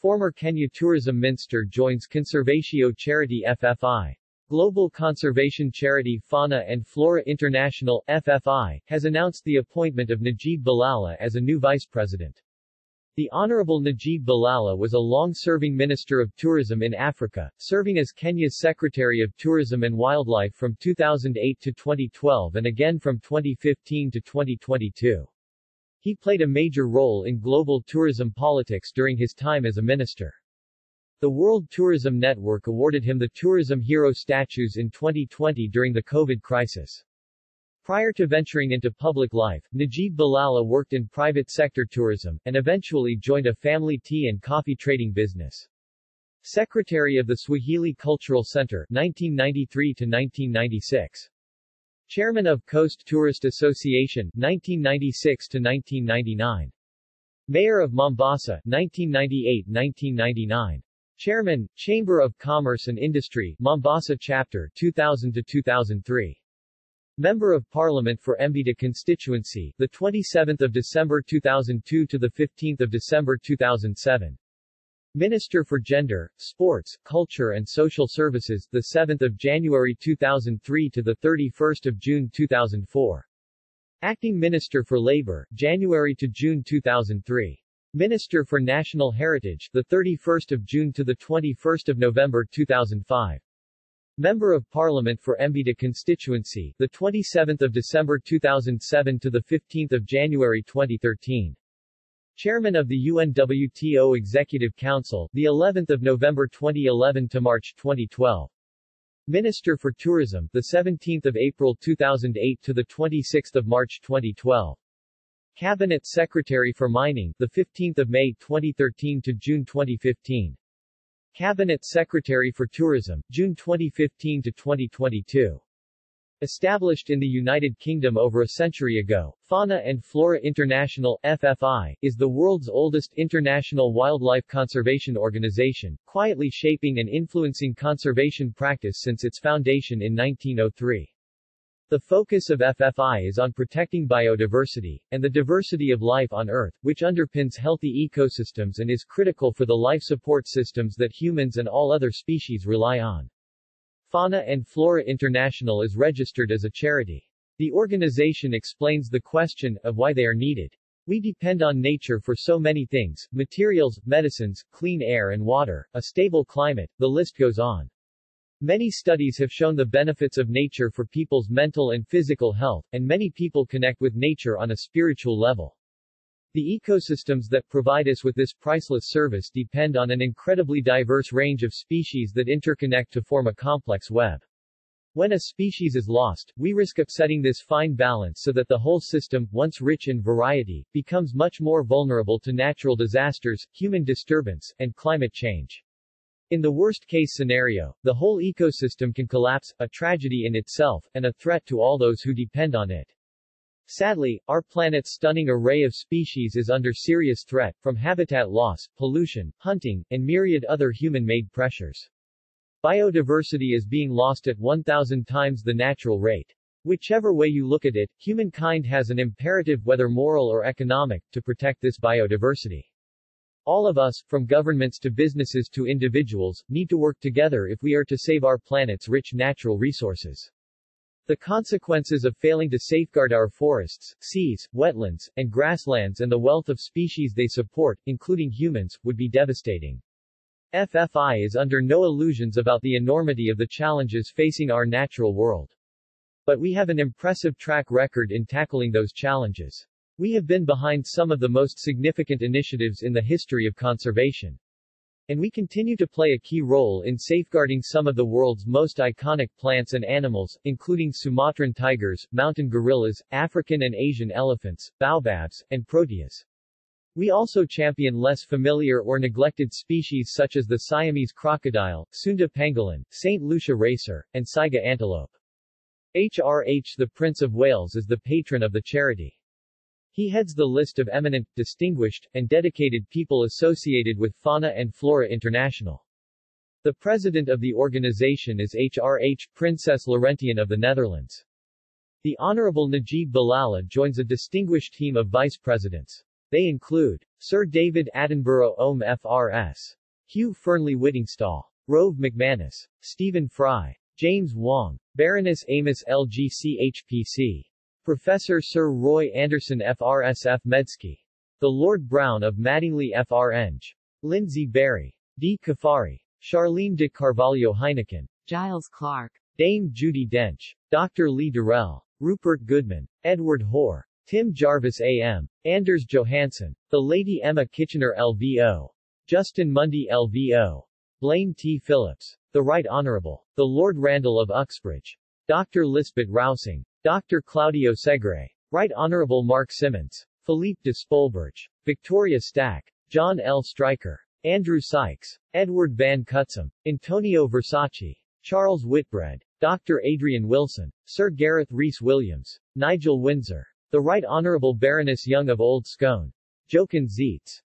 Former Kenya tourism Minster joins Conservatio charity FFI. Global conservation charity Fauna and Flora International, FFI, has announced the appointment of Najib Balala as a new vice president. The Honorable Najib Balala was a long-serving Minister of Tourism in Africa, serving as Kenya's Secretary of Tourism and Wildlife from 2008 to 2012 and again from 2015 to 2022. He played a major role in global tourism politics during his time as a minister. The World Tourism Network awarded him the Tourism Hero statues in 2020 during the COVID crisis. Prior to venturing into public life, Najib Balala worked in private sector tourism, and eventually joined a family tea and coffee trading business. Secretary of the Swahili Cultural Center, 1993 to 1996. Chairman of Coast Tourist Association, 1996 to 1999. Mayor of Mombasa, 1998-1999. Chairman, Chamber of Commerce and Industry, Mombasa Chapter, 2000 to 2003. Member of Parliament for Mbita constituency, the 27th of December 2002 to the 15th of December 2007. Minister for Gender, Sports, Culture and Social Services, the 7th of January 2003 to the 31st of June 2004. Acting Minister for Labor, January to June 2003. Minister for National Heritage, the 31st of June to the 21st of November 2005. Member of Parliament for Mbita constituency, the 27th of December 2007 to the 15th of January 2013. Chairman of the UNWTO Executive Council, the 11th of November 2011 to March 2012. Minister for Tourism, the 17th of April 2008 to the 26th of March 2012. Cabinet Secretary for Mining, the 15th of May 2013 to June 2015. Cabinet Secretary for Tourism, June 2015 to 2022. Established in the United Kingdom over a century ago, Fauna and Flora International, FFI, is the world's oldest international wildlife conservation organization, quietly shaping and influencing conservation practice since its foundation in 1903. The focus of FFI is on protecting biodiversity, and the diversity of life on Earth, which underpins healthy ecosystems and is critical for the life support systems that humans and all other species rely on. Fauna and Flora International is registered as a charity. The organization explains the question of why they are needed. We depend on nature for so many things: materials, medicines, clean air and water, a stable climate, the list goes on. Many studies have shown the benefits of nature for people's mental and physical health, and many people connect with nature on a spiritual level. The ecosystems that provide us with this priceless service depend on an incredibly diverse range of species that interconnect to form a complex web. When a species is lost, we risk upsetting this fine balance so that the whole system, once rich in variety, becomes much more vulnerable to natural disasters, human disturbance, and climate change. In the worst-case scenario, the whole ecosystem can collapse, a tragedy in itself, and a threat to all those who depend on it. Sadly, our planet's stunning array of species is under serious threat, from habitat loss, pollution, hunting, and myriad other human-made pressures. Biodiversity is being lost at 1,000 times the natural rate. Whichever way you look at it, humankind has an imperative, whether moral or economic, to protect this biodiversity. All of us, from governments to businesses to individuals, need to work together if we are to save our planet's rich natural resources. The consequences of failing to safeguard our forests, seas, wetlands, and grasslands and the wealth of species they support, including humans, would be devastating. FFI is under no illusions about the enormity of the challenges facing our natural world. But we have an impressive track record in tackling those challenges. We have been behind some of the most significant initiatives in the history of conservation. And we continue to play a key role in safeguarding some of the world's most iconic plants and animals, including Sumatran tigers, mountain gorillas, African and Asian elephants, baobabs, and proteas. We also champion less familiar or neglected species such as the Siamese crocodile, Sunda pangolin, St. Lucia racer, and Saiga antelope. HRH the Prince of Wales is the patron of the charity. He heads the list of eminent, distinguished, and dedicated people associated with Fauna and Flora International. The president of the organization is HRH, Princess Laurentian of the Netherlands. The Honorable Najib Balala joins a distinguished team of vice presidents. They include Sir David Attenborough Ohm FRS. Hugh Fernley Whittingstall. Rove McManus. Stephen Fry. James Wong. Baroness Amos LGCHPC. Professor Sir Roy Anderson FRSF Medsky. The Lord Brown of Mattingly FRNG. Lindsay Berry. D. Kafari. Charlene de Carvalho Heineken. Giles Clark. Dame Judy Dench. Dr. Lee Durrell. Rupert Goodman. Edward Hoare. Tim Jarvis A.M. Anders Johansson. The Lady Emma Kitchener LVO. Justin Mundy LVO. Blaine T. Phillips. The Right Honorable. The Lord Randall of Uxbridge. Dr. Lisbeth Rousing. Dr. Claudio Segre. Right Honorable Mark Simmons. Philippe de Spolberg. Victoria Stack. John L. Stryker. Andrew Sykes. Edward Van Cutsum. Antonio Versace. Charles Whitbread. Dr. Adrian Wilson. Sir Gareth Rhys-Williams. Nigel Windsor. The Right Honorable Baroness Young of Old Scone. Jochen Zeitz.